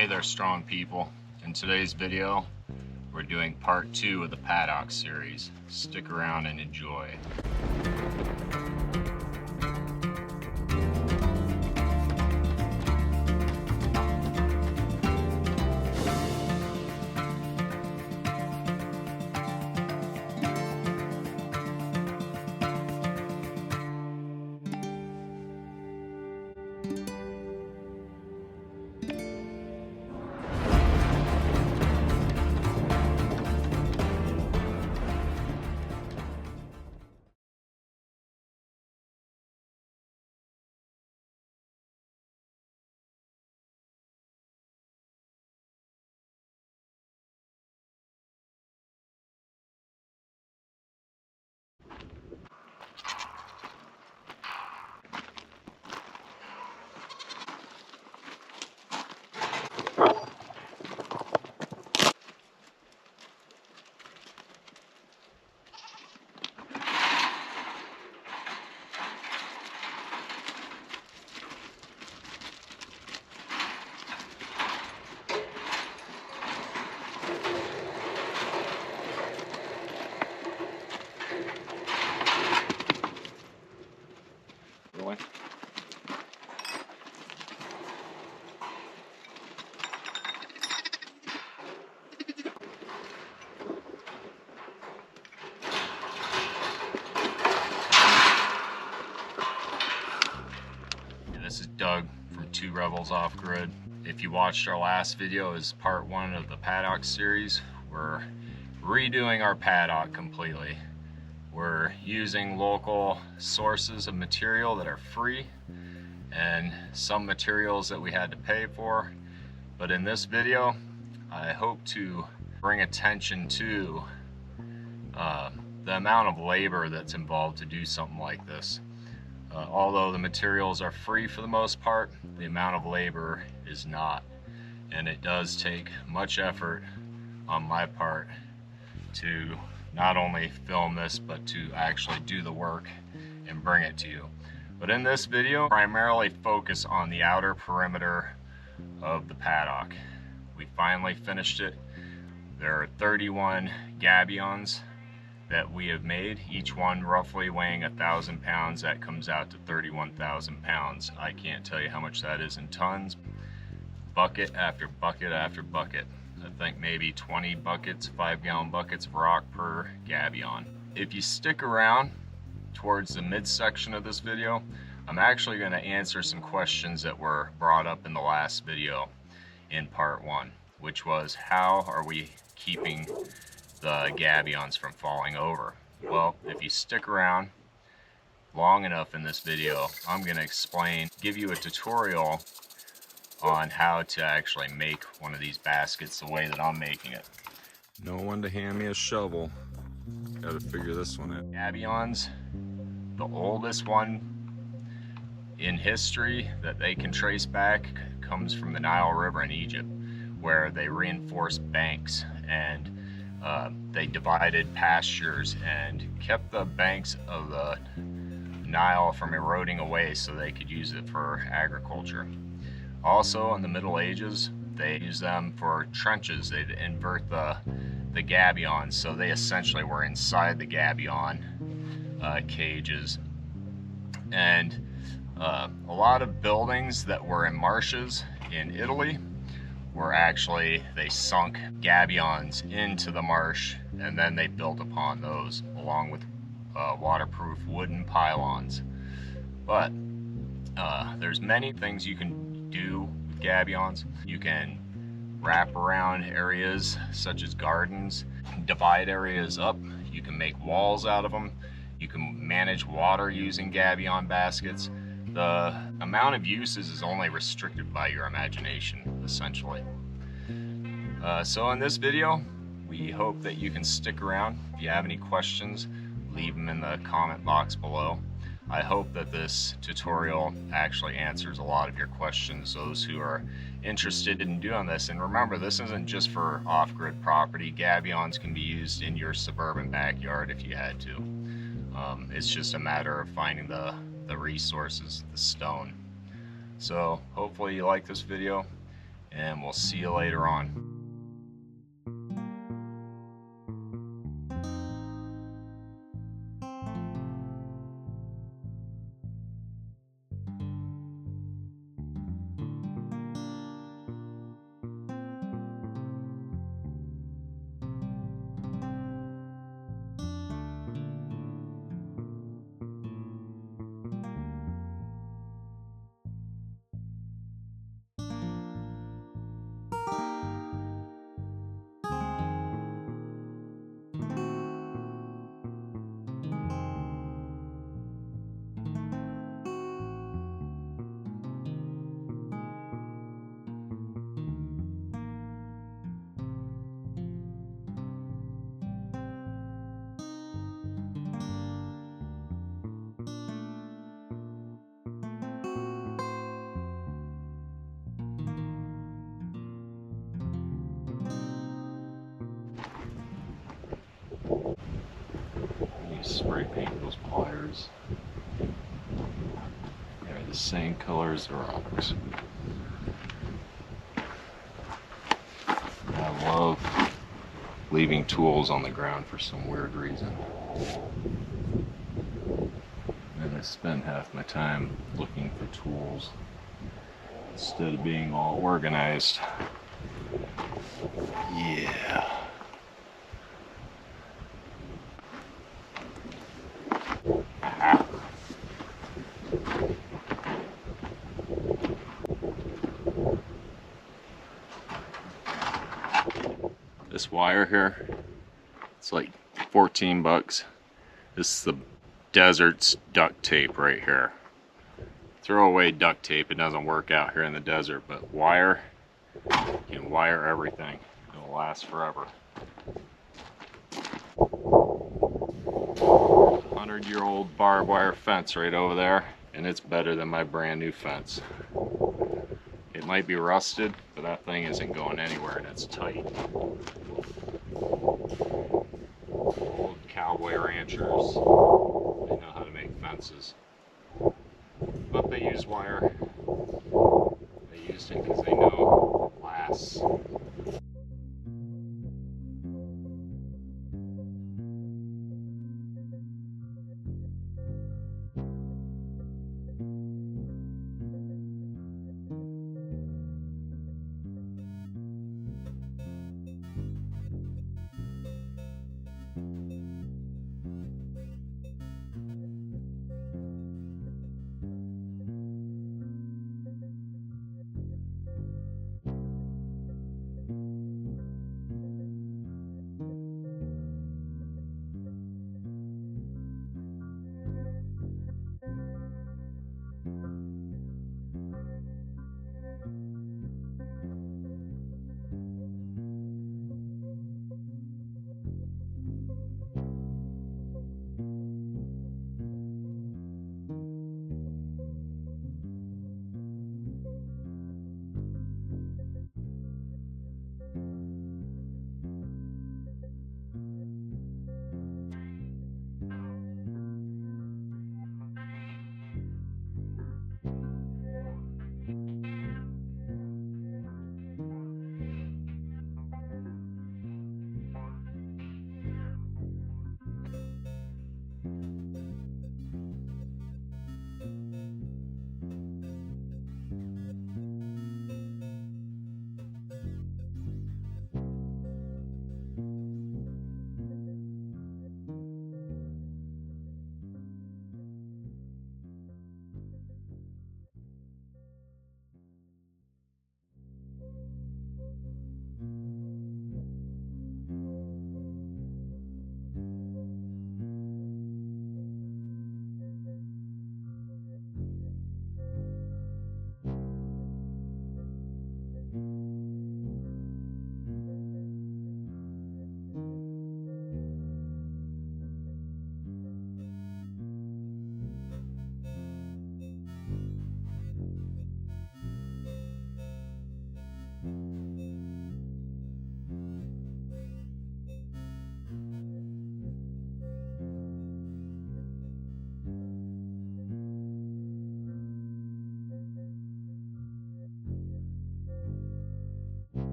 Hey there, strong people. In today's video, we're doing part 2 of the paddock series. Stick around and enjoy. Really? This is Doug from Two Rebels Off Grid. If you watched our last video, as part 1 of the paddock series, we're redoing our paddock completely. We're using local sources of material that are free and some materials that we had to pay for. But in this video, I hope to bring attention to the amount of labor that's involved to do something like this. Although the materials are free for the most part, the amount of labor is not. And it does take much effort on my part to not only film this, but to actually do the work and bring it to you. But in this video, primarily focus on the outer perimeter of the paddock. We finally finished it. There are 31 gabions that we have made, each one roughly weighing 1,000 pounds. That comes out to 31,000 pounds. I can't tell you how much that is in tons. Bucket after bucket after bucket. I think maybe 20 buckets, 5-gallon buckets of rock per gabion. If you stick around towards the midsection of this video, I'm actually going to answer some questions that were brought up in the last video in part 1, which was how are we keeping the gabions from falling over. Well, if you stick around long enough in this video, I'm going to explain, give you a tutorial on how to actually make one of these baskets the way that I'm making it. No one to hand me a shovel. Gotta figure this one out. Gabions, the oldest one in history that they can trace back comes from the Nile River in Egypt, where they reinforced banks and they divided pastures and kept the banks of the Nile from eroding away so they could use it for agriculture. Also, in the Middle Ages, they used them for trenches. They'd invert the gabions, so they essentially were inside the gabion cages. And a lot of buildings that were in marshes in Italy were actually, they sunk gabions into the marsh and then they built upon those along with waterproof wooden pylons. But there's many things you can do with gabions. You can wrap around areas such as gardens, divide areas up, you can make walls out of them, you can manage water using gabion baskets. The amount of uses is only restricted by your imagination, essentially. So in this video, we hope that you can stick around. If you have any questions, leave them in the comment box below. I hope that this tutorial actually answers a lot of your questions, those who are interested in doing this. And remember, this isn't just for off-grid property. Gabions can be used in your suburban backyard if you had to. It's just a matter of finding the resources, the stone. So hopefully you like this video. and we'll see you later on. You spray paint those pliers. They're the same color as the rocks. I love leaving tools on the ground for some weird reason. And I spend half my time looking for tools instead of being all organized. Yeah. This wire here, it's like 14 bucks. This is the desert's duct tape right here. Throw away duct tape, it doesn't work out here in the desert, but wire, you can wire everything. It'll last forever. 100-year-old barbed wire fence right over there, and it's better than my brand new fence. It might be rusted, but that thing isn't going anywhere and it's tight. Old cowboy ranchers, they know how to make fences. But they use wire. They used it because they know it lasts.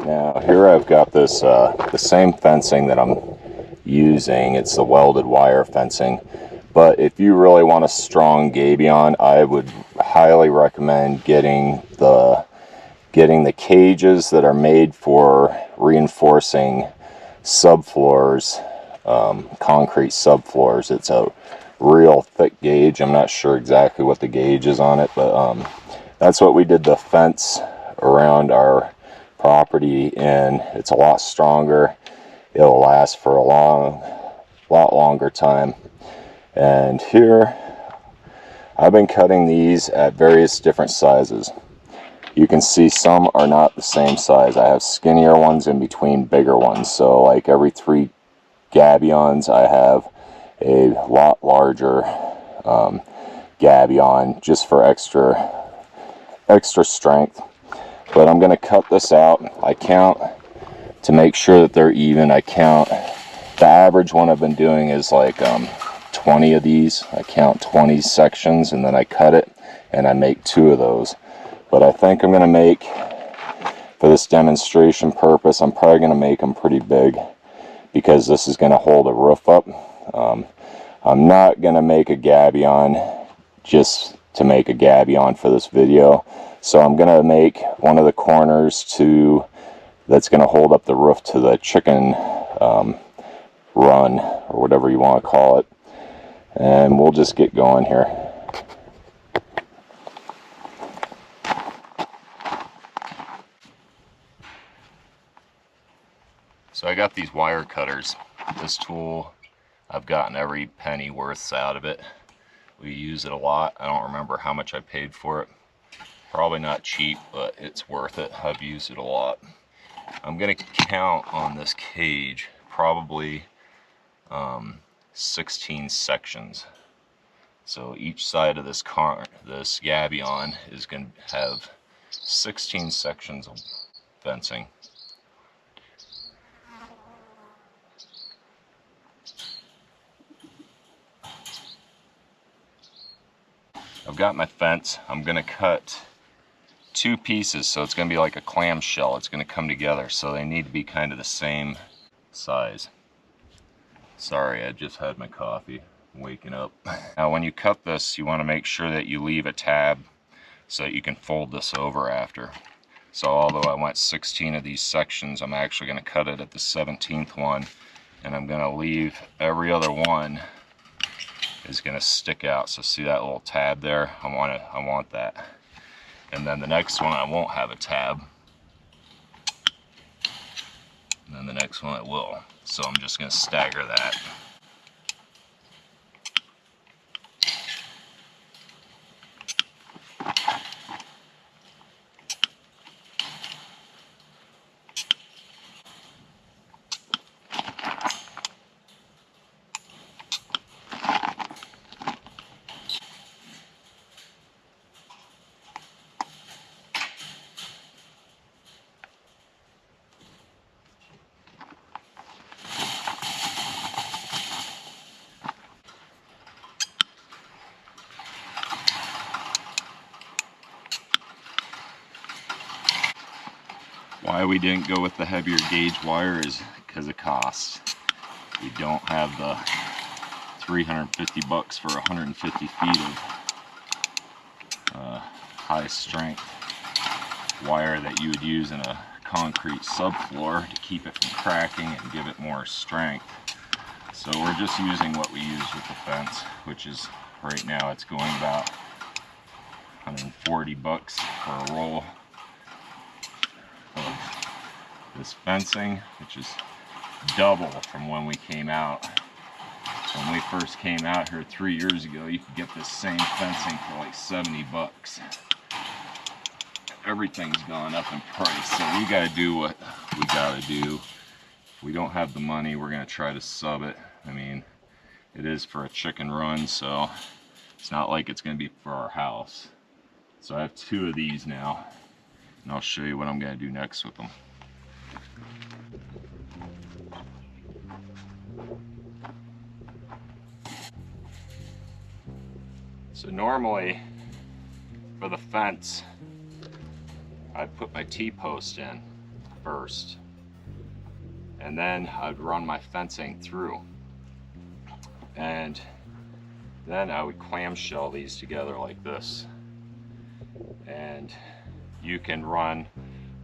Now here I've got this, the same fencing that I'm using. It's the welded wire fencing. But if you really want a strong gabion, I would highly recommend getting the cages that are made for reinforcing subfloors, concrete subfloors. It's a real thick gauge. I'm not sure exactly what the gauge is on it, but that's what we did the fence around our property in. It's a lot stronger. It'll last for a lot longer time. And here I've been cutting these at various different sizes. You can see some are not the same size. I have skinnier ones in between bigger ones. So like every 3 gabions I have a lot larger gabion just for extra strength. But I'm going to cut this out. I count to make sure that they're even. I count, the average one I've been doing is like 20 of these. I count 20 sections and then I cut it and I make 2 of those. But I think I'm going to make, for this demonstration purpose, I'm probably going to make them pretty big because this is going to hold a roof up. I'm not going to make a gabion just to make a gabion for this video. So I'm going to make one of the corners that's going to hold up the roof to the chicken run, or whatever you want to call it. And we'll just get going here. So I got these wire cutters. This tool, I've gotten every penny worth out of it. We use it a lot. I don't remember how much I paid for it. Probably not cheap, but it's worth it. I've used it a lot. I'm gonna count on this cage probably 16 sections. So each side of this gabion is going to have 16 sections of fencing. I've got my fence. I'm going to cut 2 pieces, so it's going to be like a clamshell. It's going to come together, so they need to be kind of the same size. Sorry, I just had my coffee. I'm waking up. Now when you cut this, you want to make sure that you leave a tab so that you can fold this over after. So although I went 16 of these sections, I'm actually going to cut it at the 17th one, and I'm going to leave every other one is going to stick out. So see that little tab there? I want that. And then the next one I won't have a tab. And then the next one I will. So I'm just going to stagger that. Why we didn't go with the heavier gauge wire is because of cost. We don't have the $350 for 150 feet of high strength wire that you would use in a concrete subfloor to keep it from cracking and give it more strength. So we're just using what we use with the fence, which is right now it's going about $140 for a roll of this fencing, which is double from when we came out. When we first came out here 3 years ago, you could get this same fencing for like $70. Everything's gone up in price, so we gotta do what we gotta do. We don't have the money, we're gonna try to sub it. I mean, it is for a chicken run, so it's not like it's gonna be for our house. So I have 2 of these now, and I'll show you what I'm gonna do next with them. So normally for the fence, I put my T-post in, first. And then I'd run my fencing through. And then I would clamshell these together like this. And you can run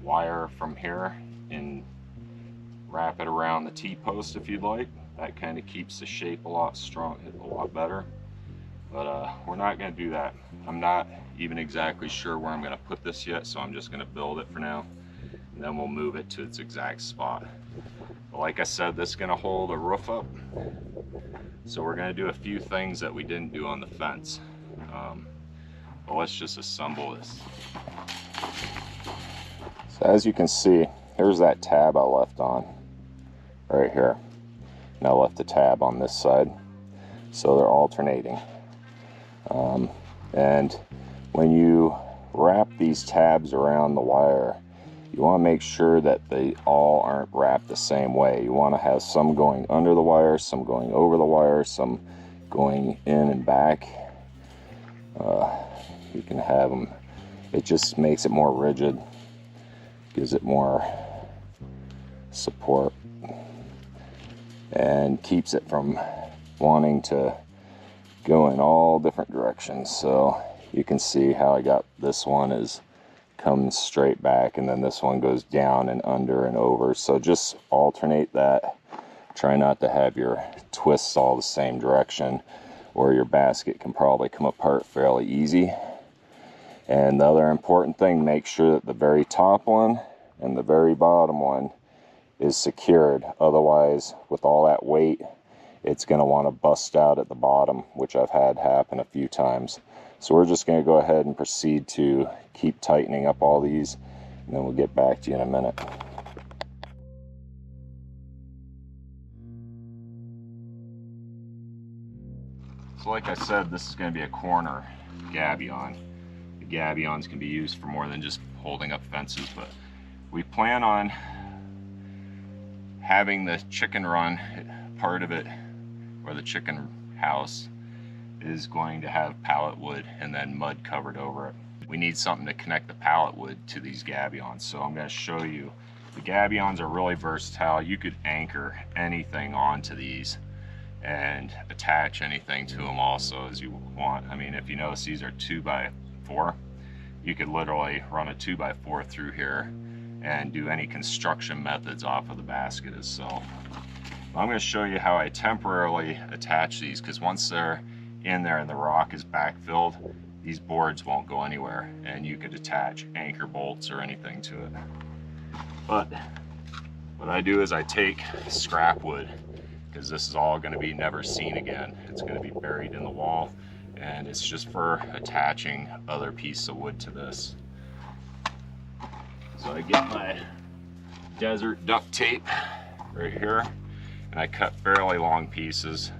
wire from here and wrap it around the T-post if you'd like. That kind of keeps the shape a lot better. But we're not going to do that. I'm not even exactly sure where I'm going to put this yet, so I'm just going to build it for now, and then we'll move it to its exact spot. But like I said, this is going to hold a roof up, so we're going to do a few things that we didn't do on the fence. But let's just assemble this. So as you can see, here's that tab I left on right here, and I left the tab on this side, so they're alternating. And when you wrap these tabs around the wire, you want to make sure that they all aren't wrapped the same way. You want to have some going under the wire, some going over the wire, some going in and back. You can have them. It just makes it more rigid, gives it more support, and keeps it from wanting to go in all different directions. So you can see how I got this one is comes straight back, and then this one goes down and under and over. So just alternate that. Try not to have your twists all the same direction, or your basket can probably come apart fairly easy. And the other important thing, make sure that the very top one and the very bottom one is secured. Otherwise, with all that weight, it's going to want to bust out at the bottom, which I've had happen a few times. So we're just going to go ahead and proceed to keep tightening up all these, and then we'll get back to you in a minute. So like I said, this is going to be a corner gabion. The gabions can be used for more than just holding up fences, but we plan on having the chicken run, part of it, or the chicken house, is going to have pallet wood and then mud covered over it. We need something to connect the pallet wood to these gabions, so I'm going to show you. The gabions are really versatile. You could anchor anything onto these and attach anything to them also as you want. I mean, if you notice, these are 2x4. You could literally run a 2x4 through here and do any construction methods off of the basket itself. I'm going to show you how I temporarily attach these, because once they're in there and the rock is backfilled, these boards won't go anywhere, and you could attach anchor bolts or anything to it. But what I do is I take scrap wood, because this is all going to be never seen again. It's going to be buried in the wall, and it's just for attaching other pieces of wood to this. So I get my desert duct tape right here, and I cut fairly long pieces.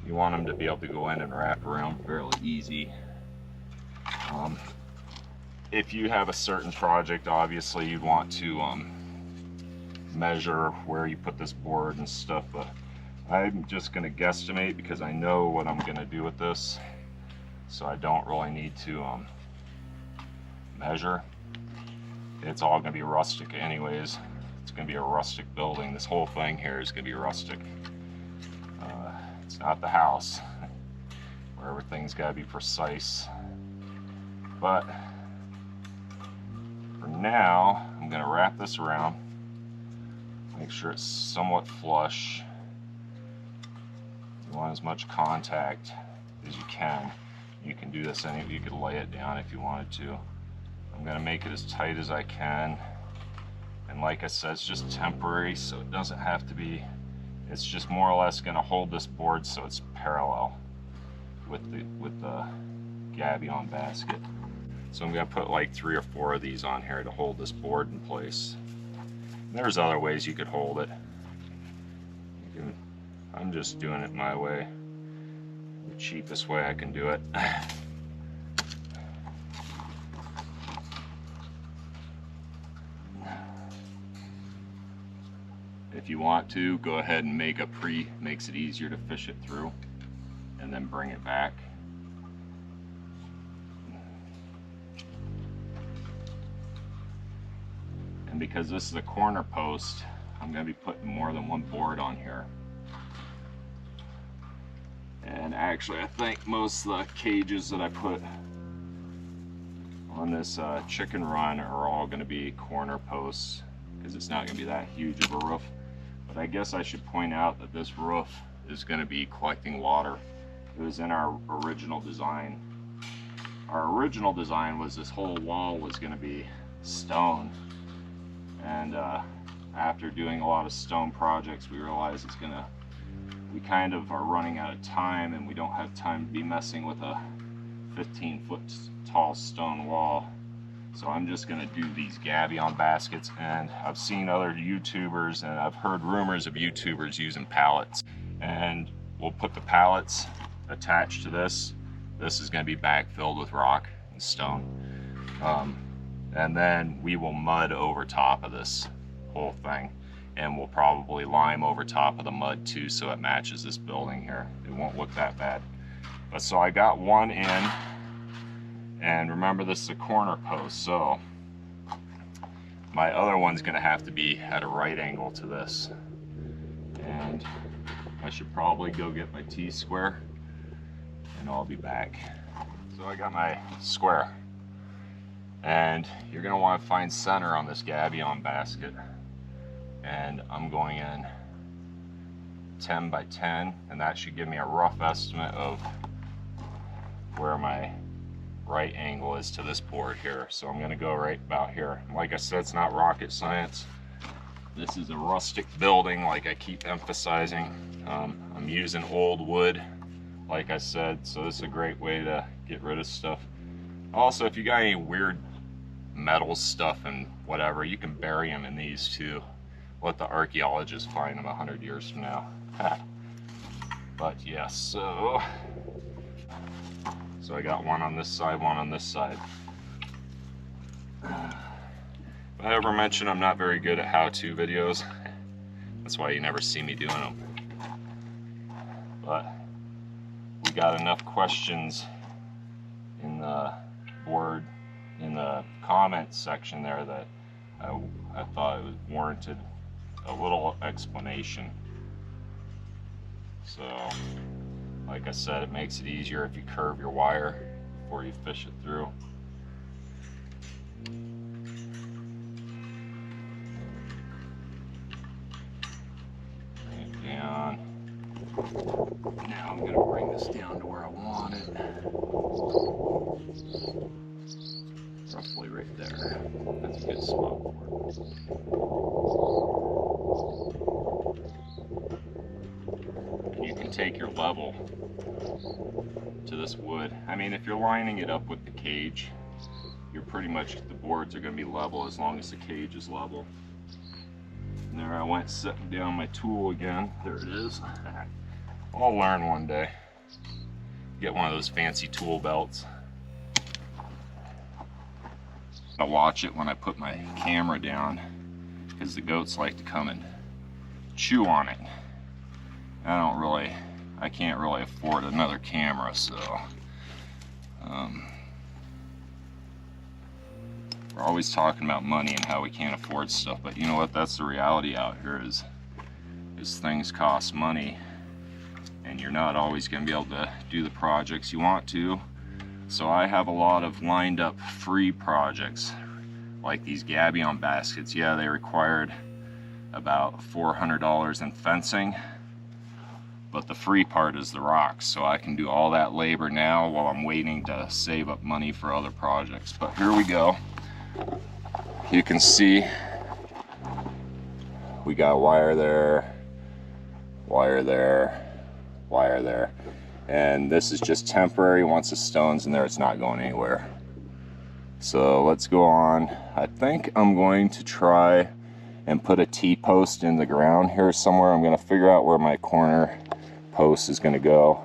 You want them to be able to go in and wrap around fairly easy. If you have a certain project, obviously you'd want to measure where you put this board and stuff, but I'm just going to guesstimate because I know what I'm going to do with this, so I don't really need to measure. It's all going to be rustic anyways. It's going to be a rustic building. This whole thing here is going to be rustic. It's not the house where everything's got to be precise. But for now, I'm going to wrap this around, make sure it's somewhat flush. You want as much contact as you can. You can do this, you could lay it down if you wanted to. I'm going to make it as tight as I can. And like I said, it's just temporary, so it doesn't have to be. It's just more or less going to hold this board so it's parallel with the gabion basket. So I'm going to put like 3 or 4 of these on here to hold this board in place. And there's other ways you could hold it. I'm just doing it my way, the cheapest way I can do it. If you want to, go ahead and make a makes it easier to fish it through, and then bring it back. And And because this is a corner post, I'm going to be putting more than one board on here. And actually, I think most of the cages that I put on this chicken run are all going to be corner posts, because it's not going to be that huge of a roof. But I guess I should point out that this roof is going to be collecting water. It was in our original design. Our original design was this whole wall was going to be stone, and after doing a lot of stone projects, we realized we kind of are running out of time, and we don't have time to be messing with a 15-foot tall stone wall. So I'm just going to do these gabion baskets, and I've seen other YouTubers and I've heard rumors of YouTubers using pallets, and we'll put the pallets attached to this. This is going to be backfilled with rock and stone, and then we will mud over top of this whole thing, and we'll probably lime over top of the mud too, so it matches this building here. It won't look that bad. But so I got one in, and remember, this is a corner post, so my other one's going to have to be at a right angle to this, and I should probably go get my T-square and I'll be back. So I got my square, and you're going to want to find center on this gabion basket, and I'm going in 10 by 10, and that should give me a rough estimate of where my right angle is to this board here. So I'm going to go right about here. Like I said, it's not rocket science. This is a rustic building, like I keep emphasizing. I'm using old wood, like I said, so this is a great way to get rid of stuff. Also, if you got any weird metal stuff and whatever, you can bury them in these too. Let the archaeologists find them 100 years from now. But yes, so I got one on this side, one on this side. If I ever mention I'm not very good at how-to videos, that's why you never see me doing them. But we got enough questions in the board, in the comment section there, that I thought it was warranted a little explanation. So, like I said, it makes it easier if you curve your wire before you fish it through. Bring it down. Now I'm going to bring this down to where I want it. Roughly right there. That's a good spot for it. You can take your level to this wood. I mean, if you're lining it up with the cage, you're pretty much, the boards are going to be level as long as the cage is level. And there I went setting down my tool again. There it is. I'll learn one day. Get one of those fancy tool belts. I'll watch it when I put my camera down, because the goats like to come and chew on it. I can't really afford another camera, so we're always talking about money and how we can't afford stuff, but you know what, that's the reality out here, is things cost money, and you're not always going to be able to do the projects you want to. So I have a lot of lined up free projects, like these gabion baskets. Yeah, they required about $400 in fencing, but the free part is the rocks, so I can do all that labor now while I'm waiting to save up money for other projects. But here we go. You can see we got wire there, wire there, wire there, and this is just temporary. Once the stone's in there, it's not going anywhere. So let's go on. I think I'm going to try and put a T-post in the ground here somewhere. I'm going to figure out where my corner post is going to go.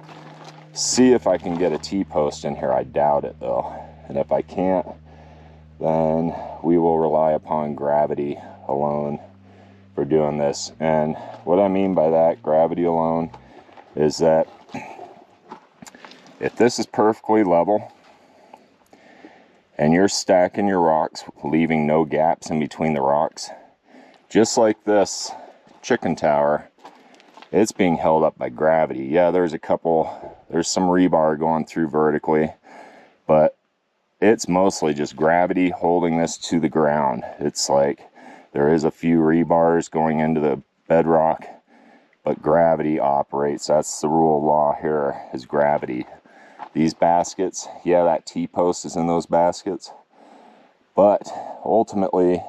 See if I can get a T-post in here. I doubt it though. And if I can't, then we will rely upon gravity alone for doing this. And what I mean by that, gravity alone, is that if this is perfectly level and you're stacking your rocks, leaving no gaps in between the rocks, just like this chicken tower, it's being held up by gravity. Yeah, there's some rebar going through vertically, but it's mostly just gravity holding this to the ground. It's like there is a few rebars going into the bedrock, but gravity operates. That's the rule of law here, is gravity. These baskets, yeah, that T-post is in those baskets, but ultimately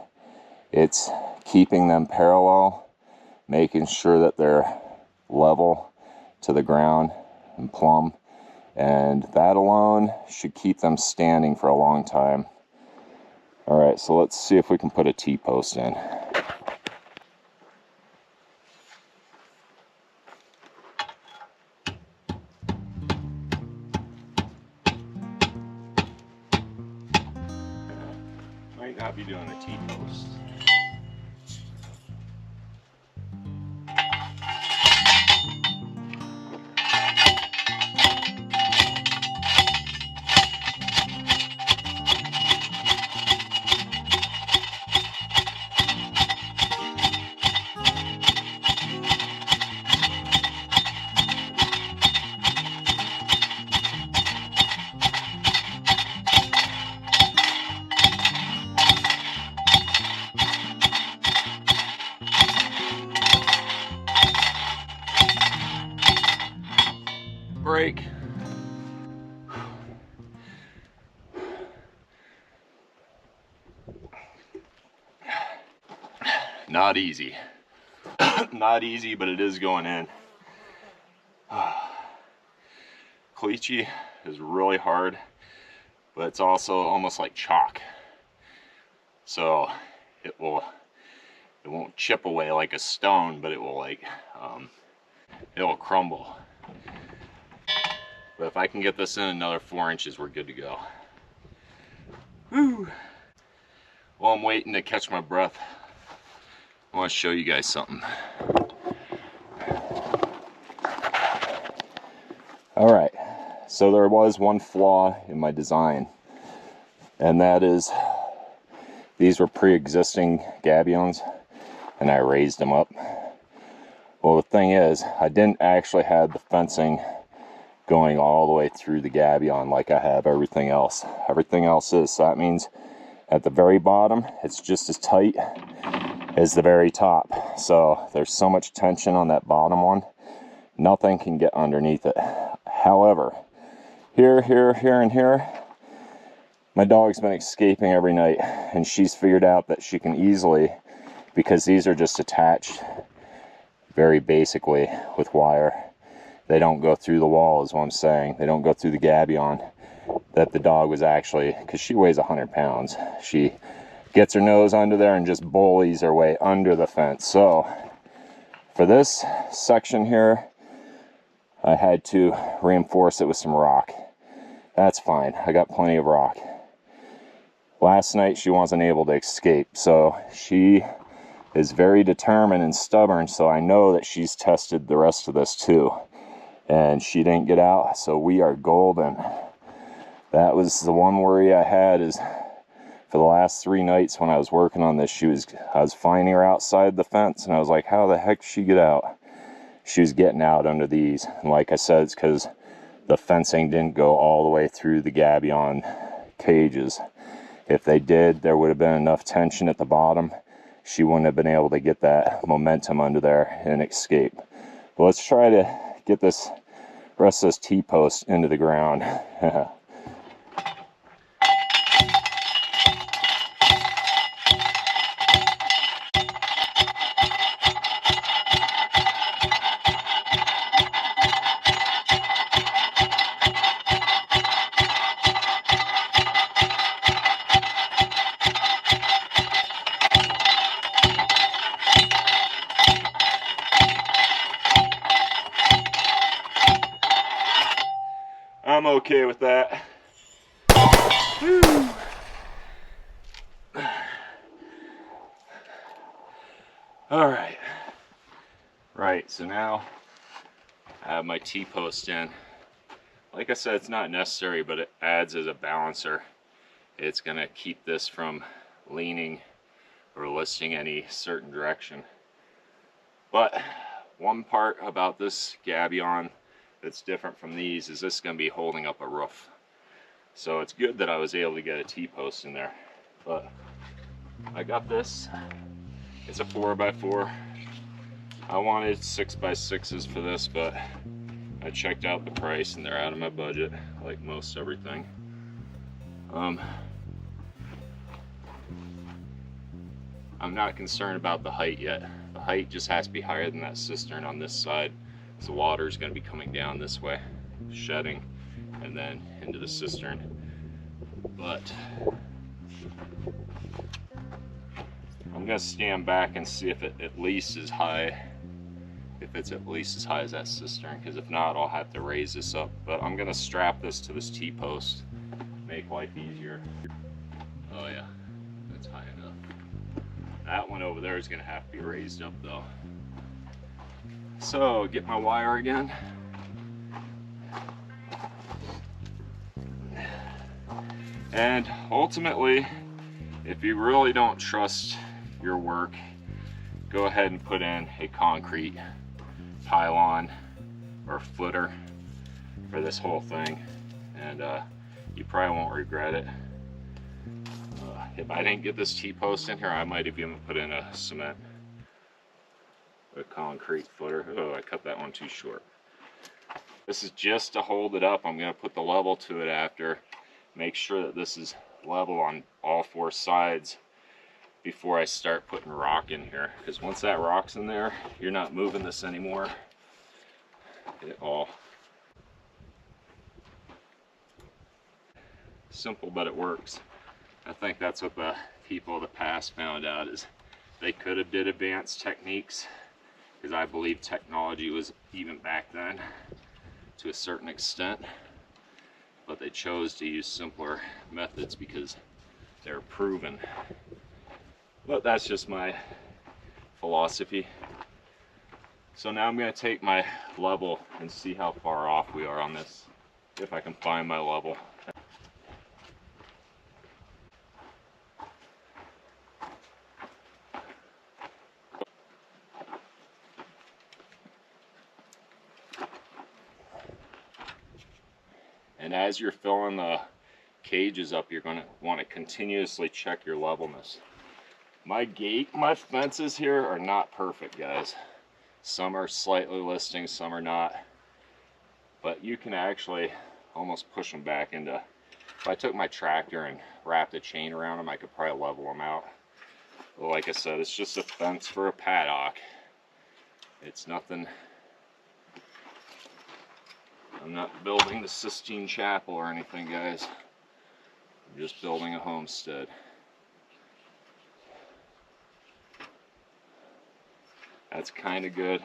it's keeping them parallel, making sure that they're level to the ground and plumb, and that alone should keep them standing for a long time. All right, so let's see if we can put a T-post in. Might not be doing a T-post. Break. Not easy. Not easy, but it is going in. Caliche is really hard, but it's also almost like chalk. So it won't chip away like a stone, but it will it'll crumble. But if I can get this in another 4 inches, we're good to go. Woo! While I'm waiting to catch my breath, I want to show you guys something. All right, so there was one flaw in my design, and that is these were pre-existing gabions, and I raised them up. Well, the thing is, I didn't actually have the fencing going all the way through the gabion like I have everything else. Everything else is, so that means at the very bottom, it's just as tight as the very top. So there's so much tension on that bottom one, nothing can get underneath it. However, here, and here, my dog's been escaping every night, and she's figured out that she can easily, because these are just attached very basically with wire. They don't go through the wall, is what I'm saying. They don't go through the gabion. That the dog was actually, because she weighs 100 pounds, she gets her nose under there and just bullies her way under the fence. So for this section here, I had to reinforce it with some rock. That's fine, I got plenty of rock. Last night she wasn't able to escape, so she is very determined and stubborn, so I know that she's tested the rest of this too. And she didn't get out, so we are golden. That was the one worry I had, is for the last 3 nights when I was working on this, I was finding her outside the fence, and I was like, how the heck did she get out? She was getting out under these, and like I said, it's because the fencing didn't go all the way through the gabion cages. If they did, there would have been enough tension at the bottom. She wouldn't have been able to get that momentum under there and escape. But let's try to get this rest of this T-post into the ground. I'm okay with that. Whew. All right. Right, so now I have my T-post in. Like I said, it's not necessary, but it adds as a balancer. it's gonna keep this from leaning or listing any certain direction. But one part about this gabion that's different from these is this is gonna be holding up a roof. So it's good that I was able to get a T-post in there. But I got this. It's a 4x4. I wanted 6x6s for this, but I checked out the price and they're out of my budget, like most everything. I'm not concerned about the height yet. The height just has to be higher than that cistern on this side, so the water is going to be coming down this way, shedding, and then into the cistern. But I'm going to stand back and see if it at least is high, if it's at least as high as that cistern, because if not, I'll have to raise this up. But I'm going to strap this to this T-post, make life easier. Oh yeah, that's high enough. That one over there is going to have to be raised up though. So get my wire again. And ultimately, if you really don't trust your work, go ahead and put in a concrete pylon or footer for this whole thing, and you probably won't regret it. If I didn't get this T-post in here, I might have even put in a concrete footer. Oh, I cut that one too short. This is just to hold it up. I'm going to put the level to it after. Make sure that this is level on all four sides before I start putting rock in here. Because once that rock's in there, you're not moving this anymore at all. Simple, but it works. I think that's what the people of the past found out, is they could have did advanced techniques, because I believe technology was even back then to a certain extent, but they chose to use simpler methods because they're proven. But that's just my philosophy. So now I'm going to take my level and see how far off we are on this, if I can find my level. And as you're filling the cages up, you're going to want to continuously check your levelness. My fences here are not perfect, guys. Some are slightly listing, some are not. But you can actually almost push them back into, if I took my tractor and wrapped a chain around them, I could probably level them out. But like I said, it's just a fence for a paddock. It's nothing. I'm not building the Sistine Chapel or anything, guys. I'm just building a homestead. That's kind of good.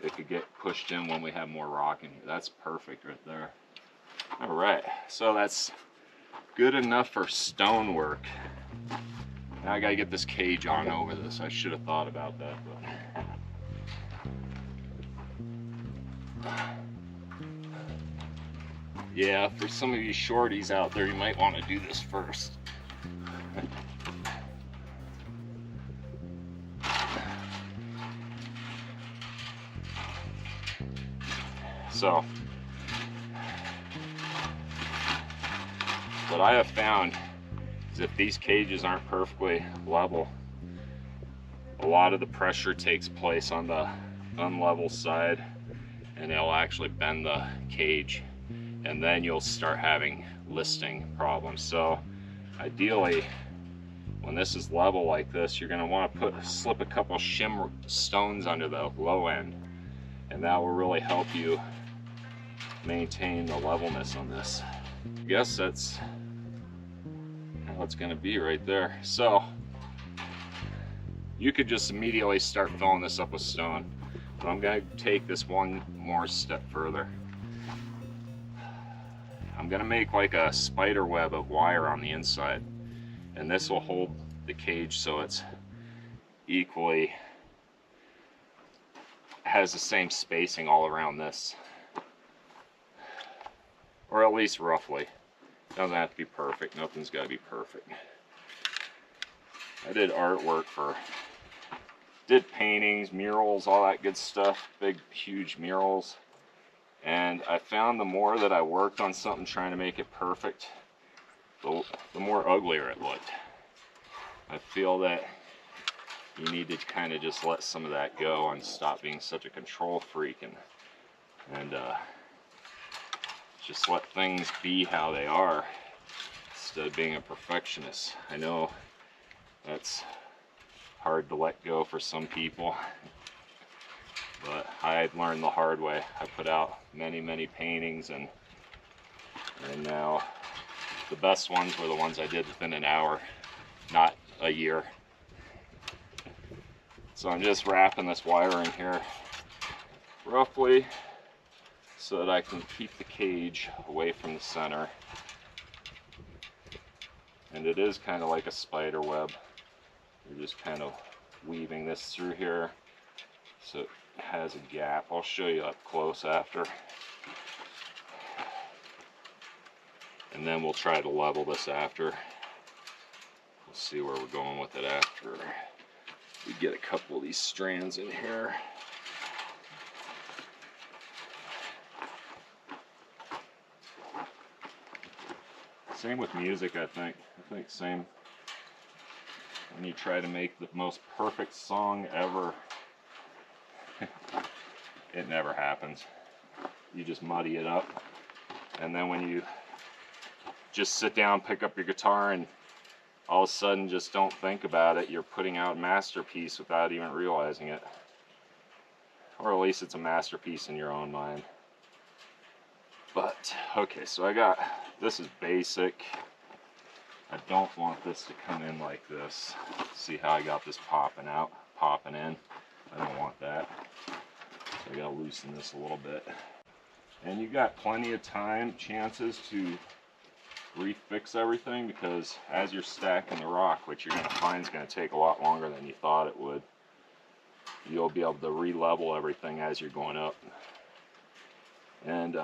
It could get pushed in when we have more rock in here. That's perfect right there. All right, so that's good enough for stonework. Now I gotta get this cage on over this. I should have thought about that, but yeah, for some of you shorties out there, you might want to do this first. So, what I have found is if these cages aren't perfectly level, a lot of the pressure takes place on the unlevel side, and it'll actually bend the cage, and then you'll start having listing problems. So ideally, when this is level like this, you're going to want to slip a couple shim stones under the low end, and that will really help you maintain the levelness on this. I guess that's how it's going to be right there. So you could just immediately start filling this up with stone, but I'm going to take this one more step further. I'm going to make like a spider web of wire on the inside, and this will hold the cage so it's equally has the same spacing all around this, or at least roughly. Doesn't have to be perfect. Nothing's got to be perfect. I did artwork did paintings, murals, all that good stuff. Big, huge murals. And I found the more that I worked on something trying to make it perfect, the more uglier it looked. I feel that you need to kind of just let some of that go and stop being such a control freak and just let things be how they are instead of being a perfectionist. I know that's hard to let go for some people, but I've learned the hard way. I put out many paintings, and now the best ones were the ones I did within an hour, not a year. So I'm just wrapping this wiring here roughly so that I can keep the cage away from the center. And it is kind of like a spider web. You're just kind of weaving this through here so it has a gap. I'll show you up close after. And then we'll try to level this after. We'll see where we're going with it after we get a couple of these strands in here. Same with music, I think. Same. When you try to make the most perfect song ever, it never happens. You just muddy it up. And then when you just sit down, pick up your guitar, and all of a sudden just don't think about it, you're putting out a masterpiece without even realizing it. Or at least it's a masterpiece in your own mind. But, okay, so this is basic. I don't want this to come in like this. See how I got this popping in? I don't want that. So I gotta loosen this a little bit. And you got plenty of chances to refix everything, because as you're stacking the rock, which you're gonna find is gonna take a lot longer than you thought it would, you'll be able to re-level everything as you're going up. And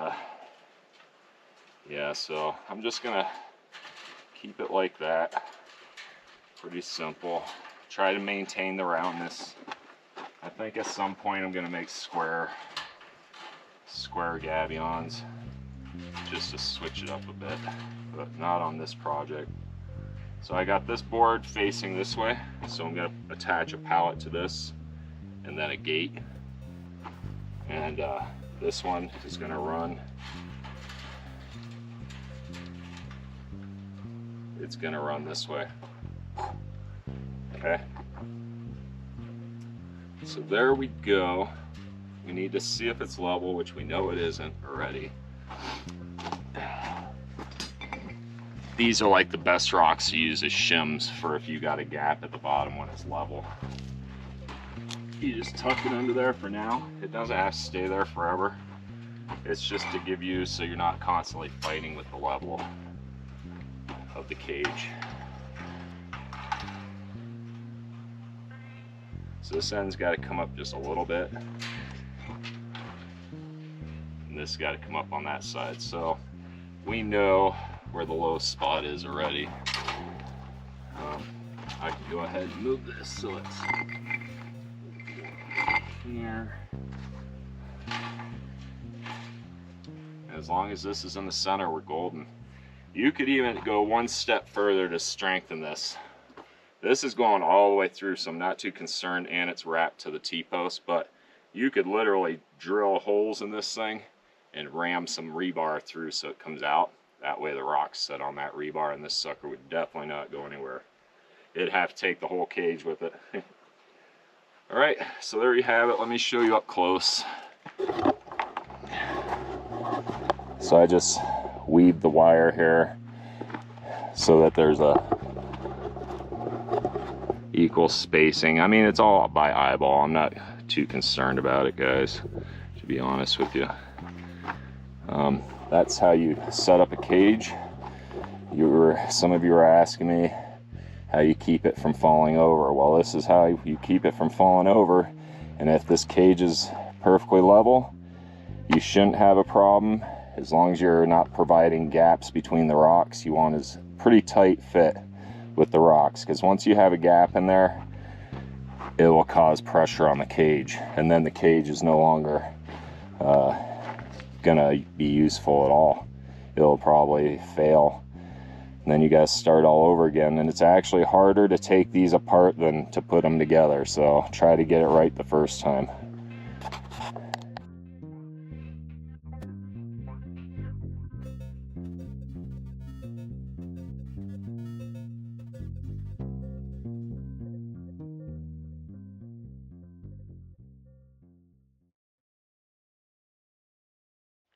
yeah, so I'm just gonna keep it like that. Pretty simple. Try to maintain the roundness. I think at some point I'm gonna make square gabions just to switch it up a bit, but not on this project. So I got this board facing this way, so I'm gonna attach a pallet to this and then a gate, and this one is gonna run. It's gonna run this way. Okay. So there we go. We need to see if it's level, which we know it isn't already. These are like the best rocks to use as shims for if you got a gap at the bottom when it's level. You just tuck it under there for now. It doesn't have to stay there forever. It's just to give you so you're not constantly fighting with the level of the cage. So this end's got to come up just a little bit, and this got to come up on that side. So we know where the lowest spot is already. I can go ahead and move this so it's here. As long as this is in the center, we're golden. You could even go one step further to strengthen this. This is going all the way through, so I'm not too concerned, and it's wrapped to the T-post, but you could literally drill holes in this thing and ram some rebar through so it comes out. That way the rock's set on that rebar, and this sucker would definitely not go anywhere. It'd have to take the whole cage with it. All right, so there you have it. Let me show you up close. So I just weave the wire here so that there's a equal spacing. I mean, it's all by eyeball. I'm not too concerned about it, guys, to be honest with you. That's how you set up a cage. Some of you were asking me how you keep it from falling over. Well, this is how you keep it from falling over. And if this cage is perfectly level, you shouldn't have a problem. as long as you're not providing gaps between the rocks, you want is pretty tight fit with the rocks, because once you have a gap in there, it will cause pressure on the cage, and then the cage is no longer gonna be useful at all. It'll probably fail, and then you guys start all over again, and it's actually harder to take these apart than to put them together, so try to get it right the first time.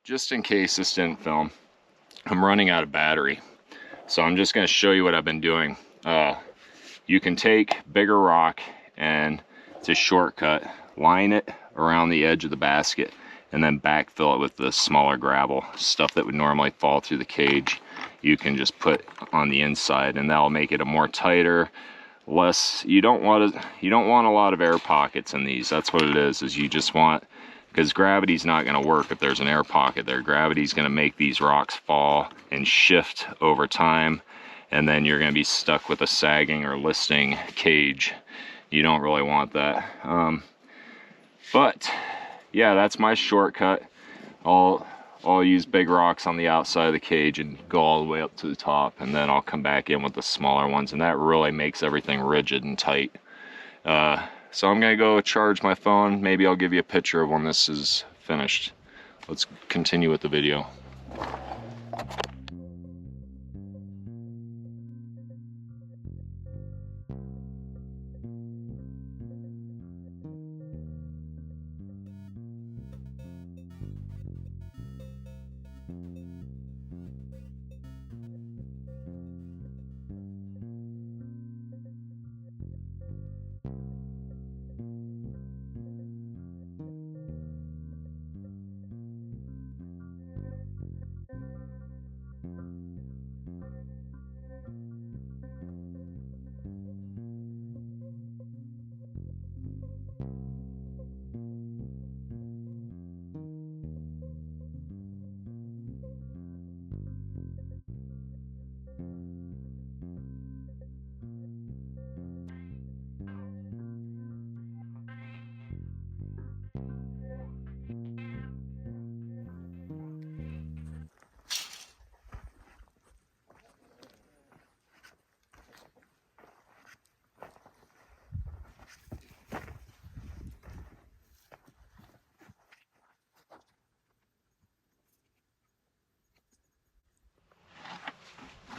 Just in case this didn't film, I'm running out of battery, so I'm just going to show you what I've been doing. You can take bigger rock, and it's a shortcut. Line it around the edge of the basket and then backfill it with the smaller gravel, stuff that would normally fall through the cage. You can just put on the inside, and that'll make it a more tighter, less. You don't want a lot of air pockets in these. That's what it is you just want, because gravity's not going to work if there's an air pocket there. Gravity's going to make these rocks fall and shift over time, and then you're going to be stuck with a sagging or listing cage. You don't really want that. But yeah, that's my shortcut. I'll use big rocks on the outside of the cage and go all the way up to the top, and then I'll come back in with the smaller ones, and that really makes everything rigid and tight. So I'm gonna go charge my phone. Maybe I'll give you a picture of when this is finished. Let's continue with the video.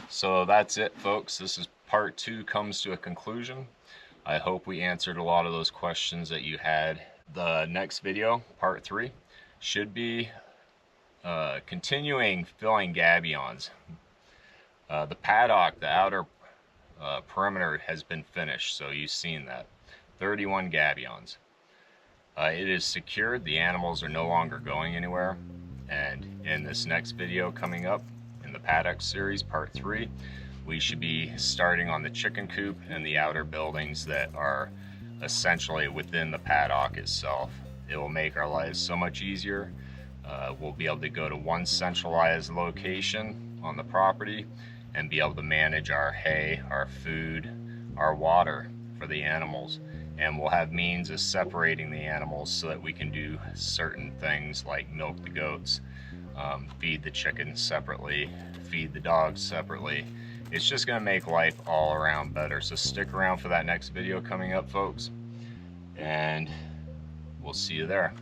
So that's it, folks. This is part 2 comes to a conclusion. I hope we answered a lot of those questions that you had. The next video, part 3, should be continuing filling gabions. The paddock, the outer perimeter has been finished, so you've seen that. 31 gabions. It is secured. The animals are no longer going anywhere. And in this next video coming up, in the paddock series, part 3, we should be starting on the chicken coop and the outer buildings that are essentially within the paddock itself. It will make our lives so much easier. We'll be able to go to one centralized location on the property and be able to manage our hay, our food, our water for the animals. And we'll have means of separating the animals so that we can do certain things like milk the goats, feed the chickens separately, feed the dogs separately. It's just going to make life all around better. So stick around for that next video coming up, folks, and we'll see you there.